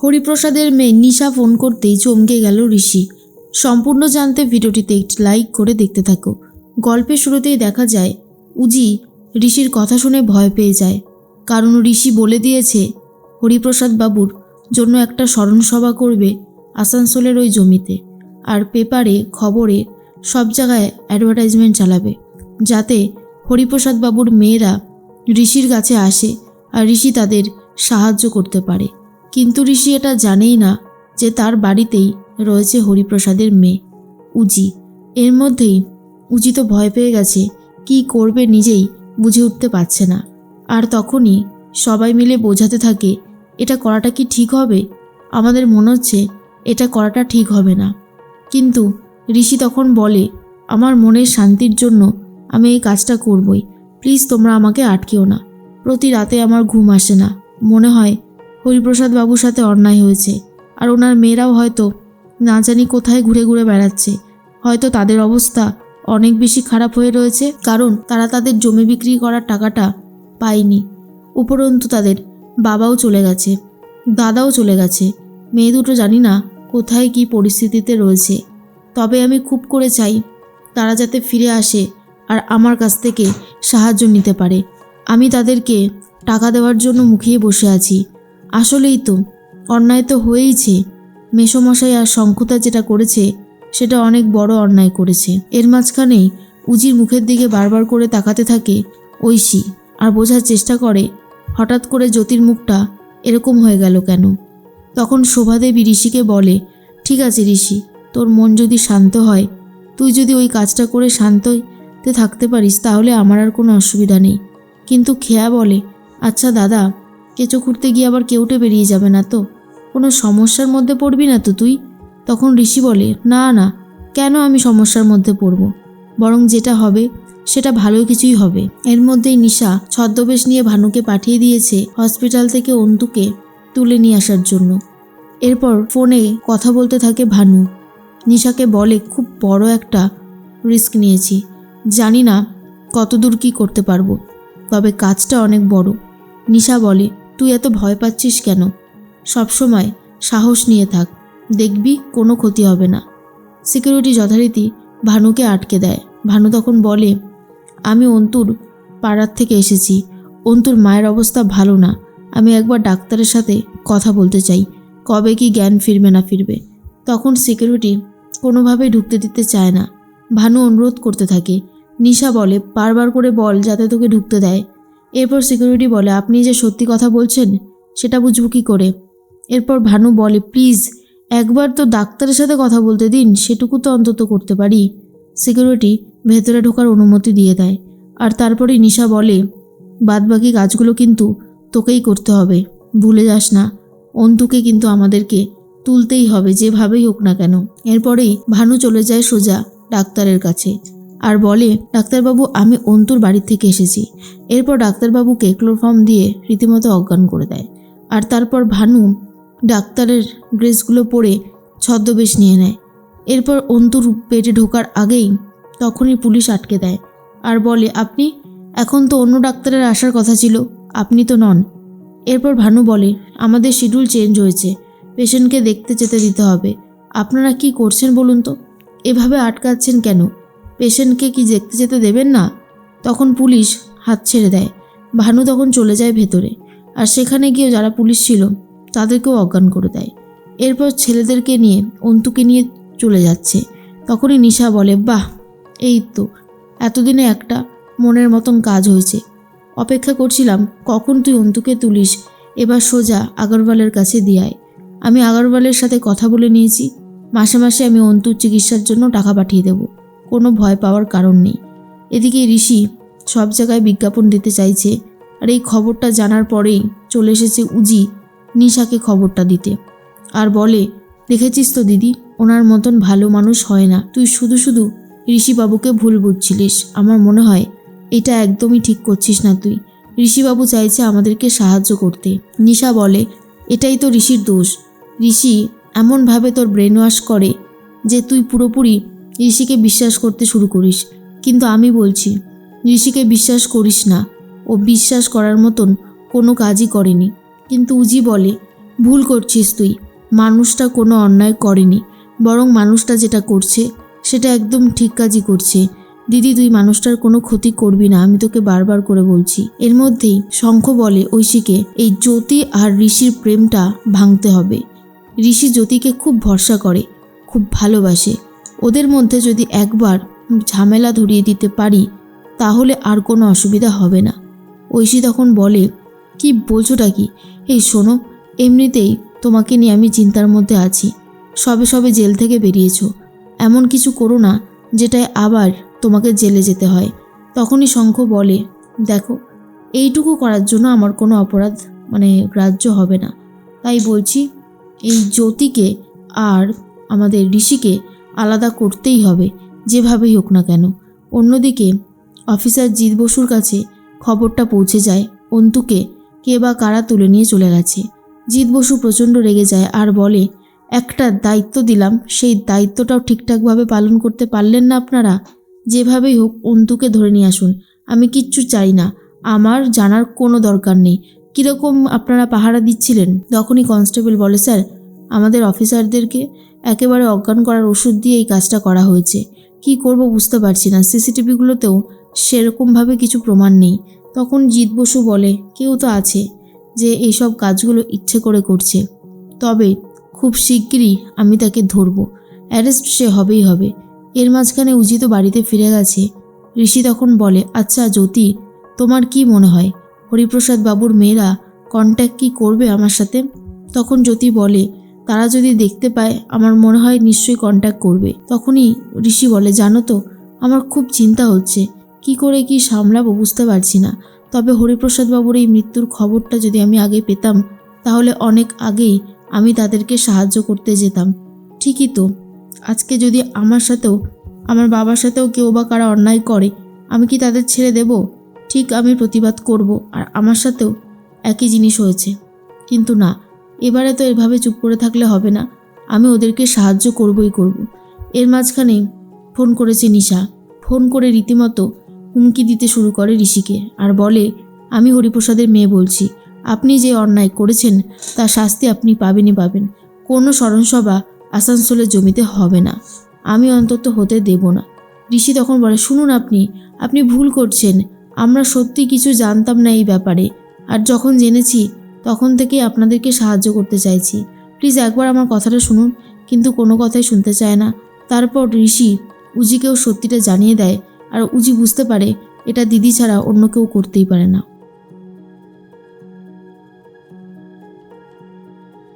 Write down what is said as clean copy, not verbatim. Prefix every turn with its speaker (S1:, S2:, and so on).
S1: হরিপ্রসাদের মেয়ে নিশা ফোন করতেই চমকে গেল ঋষি। সম্পূর্ণ জানতে ভিডিওটিতে একটি লাইক করে দেখতে থাকো। গল্পের শুরুতেই দেখা যায় উজি ঋষির কথা শুনে ভয় পেয়ে যায়, কারণ ঋষি বলে দিয়েছে হরিপ্রসাদ বাবুর জন্য একটা স্মরণসভা করবে আসানসোলের ওই জমিতে, আর পেপারে খবরে সব জায়গায় অ্যাডভার্টাইজমেন্ট চালাবে, যাতে হরিপ্রসাদ বাবুর মেয়েরা ঋষির কাছে আসে আর ঋষি তাদের সাহায্য করতে পারে। কিন্তু ঋষি এটা জানেই না যে তার বাড়িতেই রয়েছে হরিপ্রসাদের মেয়ে উজি। এর মধ্যেই উজি তো ভয় পেয়ে গেছে, কি করবে নিজেই বুঝে উঠতে পারছে না। আর তখনই সবাই মিলে বোঝাতে থাকে এটা করাটা কি ঠিক হবে। আমাদের মনে হচ্ছে এটা করাটা ঠিক হবে না, কিন্তু ঋষি তখন বলে আমার মনের শান্তির জন্য আমি এই কাজটা করবই, প্লিজ তোমরা আমাকে আটকেও না। প্রতি রাতে আমার ঘুম আসে না, মনে হয় হরিপ্রসাদ বাবুর সাথে অন্যায় হয়েছে, আর ওনার মেয়েরাও হয়তো না জানি কোথায় ঘুরে ঘুরে বেড়াচ্ছে। হয়তো তাদের অবস্থা অনেক বেশি খারাপ হয়ে রয়েছে, কারণ তারা তাদের জমি বিক্রি করার টাকাটা পায়নি। উপরন্তু তাদের বাবাও চলে গেছে, দাদাও চলে গেছে, মেয়ে দুটো জানি না কোথায় কি পরিস্থিতিতে রয়েছে। তবে আমি খুব করে চাই তারা যাতে ফিরে আসে আর আমার কাছ থেকে সাহায্য নিতে পারে। আমি তাদেরকে টাকা দেওয়ার জন্য মুখিয়ে বসে আছি। আসলেই তো অন্যায় তো হয়েইছে। মেসোমশাই আর শঙ্কুতা যেটা করেছে সেটা অনেক বড় অন্যায় করেছে। এর মাঝখানেই উজির মুখের দিকে বারবার করে তাকাতে থাকে ঐশী, আর বোঝার চেষ্টা করে হঠাৎ করে জ্যোতির মুখটা এরকম হয়ে গেল কেন। তখন শোভাদেবী ঋষিকে বলে, ঠিক আছে ঋষি, তোর মন যদি শান্ত হয়, তুই যদি ওই কাজটা করে শান্ততে থাকতে পারিস, তাহলে আমার আর কোনো অসুবিধা নেই। কিন্তু খেয়া বলে, আচ্ছা দাদা, কেঁচো খুঁড়তে গিয়ে আবার কেউটে বেরিয়ে যাবে না তো? কোনো সমস্যার মধ্যে পড়বি না তো তুই? তখন ঋষি বলে, না না, কেন আমি সমস্যার মধ্যে পড়ব, বরং যেটা হবে সেটা ভালো কিছুই হবে। এর মধ্যেই নিশা ছদ্মবেশ নিয়ে ভানুকে পাঠিয়ে দিয়েছে হসপিটাল থেকে অন্তুকে তুলে নিয়ে আসার জন্য। এরপর ফোনে কথা বলতে থাকে ভানু। নিশাকে বলে, খুব বড় একটা রিস্ক নিয়েছি, জানি না কতদূর কি করতে পারবো, তবে কাজটা অনেক বড়। নিশা বলে, তুই এত ভয় পাচ্ছিস কেন? সবসময় সাহস নিয়ে থাক, দেখবি কোনো ক্ষতি হবে না। সিকিউরিটি যথারীতি ভানুকে আটকে দেয়। ভানু তখন বলে, আমি অন্তুর পাড়ার থেকে এসেছি, অন্তুর মায়ের অবস্থা ভালো না, আমি একবার ডাক্তারের সাথে কথা বলতে চাই, কবে কি জ্ঞান ফিরবে না ফিরবে। তখন সিকিউরিটি কোনোভাবেই ঢুকতে দিতে চায় না। ভানু অনুরোধ করতে থাকে। নিশা বলে, বারবার করে বল যাতে তোকে ঢুকতে দেয়। এরপর সিকিউরিটি বলে, আপনি যে সত্যি কথা বলছেন সেটা বুঝবো কী করে? এরপর ভানু বলে, প্লিজ একবার তো ডাক্তারের সাথে কথা বলতে দিন, সেটুকু তো অন্তত করতে পারি। সিকিউরিটি ভেতরে ঢোকার অনুমতি দিয়ে দেয়। আর তারপরে নিশা বলে, বাদবাকি কাজগুলো কিন্তু তোকেই করতে হবে, ভুলে যাস না, অন্তুকে কিন্তু আমাদেরকে তুলতেই হবে যেভাবেই হোক না কেন। এরপরেই ভানু চলে যায় সোজা ডাক্তারের কাছে আর বলে, ডাক্তারবাবু, আমি অন্তুর বাড়ি থেকে এসেছি। এরপর ডাক্তারবাবুকে ক্লোরফর্ম দিয়ে রীতিমতো অজ্ঞান করে দেয়। আর তারপর ভানু ডাক্তারের ড্রেসগুলো পরে ছদ্মবেশ নিয়ে নেয়। এরপর অন্তুর পেটে ঢোকার আগেই তখনই পুলিশ আটকে দেয় আর বলে, আপনি এখন তো অন্য ডাক্তারের আসার কথা ছিল, আপনি তো নন। এরপর ভানু বলে, আমাদের শিডিউল চেঞ্জ হয়েছে, পেশেন্টকে দেখতে যেতে দিতে হবে। আপনারা কি করছেন বলুন তো, এভাবে আটকাচ্ছেন কেন? পেশেন্টকে কি দেখতে যেতে দেবেন না? তখন পুলিশ হাত ছেড়ে দেয়। ভানু তখন চলে যায় ভেতরে, আর সেখানে গিয়ে যারা পুলিশ ছিল তাদেরকেও অজ্ঞান করে দেয়। এরপর ছেলেদেরকে নিয়ে অন্তুকে নিয়ে চলে যাচ্ছে। তখনই নিশা বলে, বাহ, এই তো এতদিনে একটা মনের মতন কাজ হয়েছে। অপেক্ষা করছিলাম কখন তুই অন্তুকে তুলিস, এবার সোজা আগরওয়ালের কাছে দিয়ায়। আমি আগরওয়ালের সাথে কথা বলে নিয়েছি, মাসে মাসে আমি অন্তুর চিকিৎসার জন্য টাকা পাঠিয়ে দেব, কোনো ভয় পাওয়ার কারণ নেই। এদিকে ঋষি সব জায়গায় বিজ্ঞাপন দিতে চাইছে, আর এই খবরটা জানার পরেই চলে এসেছে উজি নিশাকে খবরটা দিতে। আর বলে, দেখেছিস তো দিদি, ওনার মতন ভালো মানুষ হয় না, তুই শুধু শুধু ঋষিবাবুকে ভুল বুঝছিলিস। আমার মনে হয় এটা একদমই ঠিক করছিস না তুই। ঋষিবাবু চাইছে আমাদেরকে সাহায্য করতে। নিশা বলে, এটাই তো ঋষির দোষ। ঋষি এমনভাবে তোর ব্রেন ওয়াশ করে যে তুই পুরোপুরি ঋষিকে বিশ্বাস করতে শুরু করিস। কিন্তু আমি বলছি, ঋষিকে বিশ্বাস করিস না, ও বিশ্বাস করার মতন কোনো কাজই করেনি। কিন্তু উজি বলে, ভুল করছিস তুই। মানুষটা কোনো অন্যায় করেনি, বরং মানুষটা যেটা করছে সেটা একদম ঠিক কাজই করছে। দিদি, তুই মানুষটার কোনো ক্ষতি করবি না, আমি তোকে বারবার করে বলছি। এর মধ্যেই শঙ্খ বলে ঐশীকে, এই জ্যোতি আর ঋষির প্রেমটা ভাঙতে হবে। ঋষি জ্যোতিকে খুব ভরসা করে, খুব ভালোবাসে। ওদের মধ্যে যদি একবার ঝামেলা ধরিয়ে দিতে পারি তাহলে আর কোনো অসুবিধা হবে না। ঐশী তখন বলে, কি বলছোটা কি? এই শোনো, এমনিতেই তোমাকে নিয়ে আমি চিন্তার মধ্যে আছি। সবে সবে জেল থেকে বেরিয়েছো, এমন কিছু করো না যেটায় আবার তোমাকে জেলে যেতে হয়। তখনই শঙ্খ বলে, দেখো, এইটুকু করার জন্য আমার কোনো অপরাধ গ্রাহ্য হবে না। তাই বলছি, এই জ্যোতিকে আর আমাদের ঋষিকে আলাদা করতেই হবে, যেভাবেই হোক না কেন। অন্যদিকে অফিসার জিৎ বসুর কাছে খবরটা পৌঁছে যায় অন্তুকে কে বা কারা তুলে নিয়ে চলে গেছে। জিৎ বসু প্রচণ্ড রেগে যায় আর বলে, একটা দায়িত্ব দিলাম, সেই দায়িত্বটাও ঠিকঠাকভাবে পালন করতে পারলেন না আপনারা। যেভাবেই হোক অন্তুকে ধরে নিয়ে আসুন, আমি কিচ্ছু চাই না, আমার জানার কোনো দরকার নেই কীরকম আপনারা পাহারা দিচ্ছিলেন। তখনই কনস্টেবল বলে, স্যার, আমাদের অফিসারদেরকে একেবারে অজ্ঞান করার ওষুধ দিয়ে এই কাজটা করা হয়েছে। কি করব বুঝতে পারছি না, সিসিটিভিগুলোতেও সেরকমভাবে কিছু প্রমাণ নেই। তখন জিৎ বসু বলে, কেউ তো আছে যে এইসব কাজগুলো ইচ্ছে করে করছে, তবে খুব শিগগিরই আমি তাকে ধরব, অ্যারেস্ট সে হবেই হবে। এর মাঝখানে উজি তো বাড়িতে ফিরে গেছে। ঋষি তখন বলে, আচ্ছা জ্যোতি, তোমার কি মনে হয় হরিপ্রসাদ বাবুর মেয়েরা কন্ট্যাক্ট কি করবে আমার সাথে? তখন জ্যোতি বলে, তারা যদি দেখতে পায় আমার মনে হয় নিশ্চয়ই কন্ট্যাক্ট করবে। তখনই ঋষি বলে, জানো তো, আমার খুব চিন্তা হচ্ছে, কি করে কি সামলাবো বুঝতে পারছি না। তবে হরিপ্রসাদ বাবুর এই মৃত্যুর খবরটা যদি আমি আগে পেতাম তাহলে অনেক আগেই আমি তাদেরকে সাহায্য করতে যেতাম। ঠিকই তো, আজকে যদি আমার সাথেও আমার বাবার সাথেও কেউ বা কারা অন্যায় করে, আমি কি তাদের ছেড়ে দেব? ঠিক আমি প্রতিবাদ করব, আর আমার সাথেও একই জিনিস হয়েছে। কিন্তু না, এবারে তো এভাবে চুপ করে থাকলে হবে না, আমি ওদেরকে সাহায্য করবই করব। এর মাঝখানে ফোন করেছে নিশা। ফোন করে রীতিমতো হুমকি দিতে শুরু করে ঋষিকে আর বলে, আমি হরিপ্রসাদের মেয়ে বলছি, আপনি যে অন্যায় করেছেন তার শাস্তি আপনি পাবেনই পাবেন। কোনো স্মরণসভা আসানসোলের জমিতে হবে না, আমি অন্তত হতে দেব না। ঋষি তখন বলে, শুনুন, আপনি ভুল করছেন, আমরা সত্যি কিছু জানতাম না এই ব্যাপারে, আর যখন জেনেছি তখন থেকেই আপনাদেরকে সাহায্য করতে চাইছি। প্লিজ একবার আমার কথাটা শুনুন। কিন্তু কোনো কথাই শুনতে চায় না। তারপর ঋষি উজিকেও সত্যিটা জানিয়ে দেয়, আর উজি বুঝতে পারে এটা দিদি ছাড়া অন্য কেউ করতেই পারে না।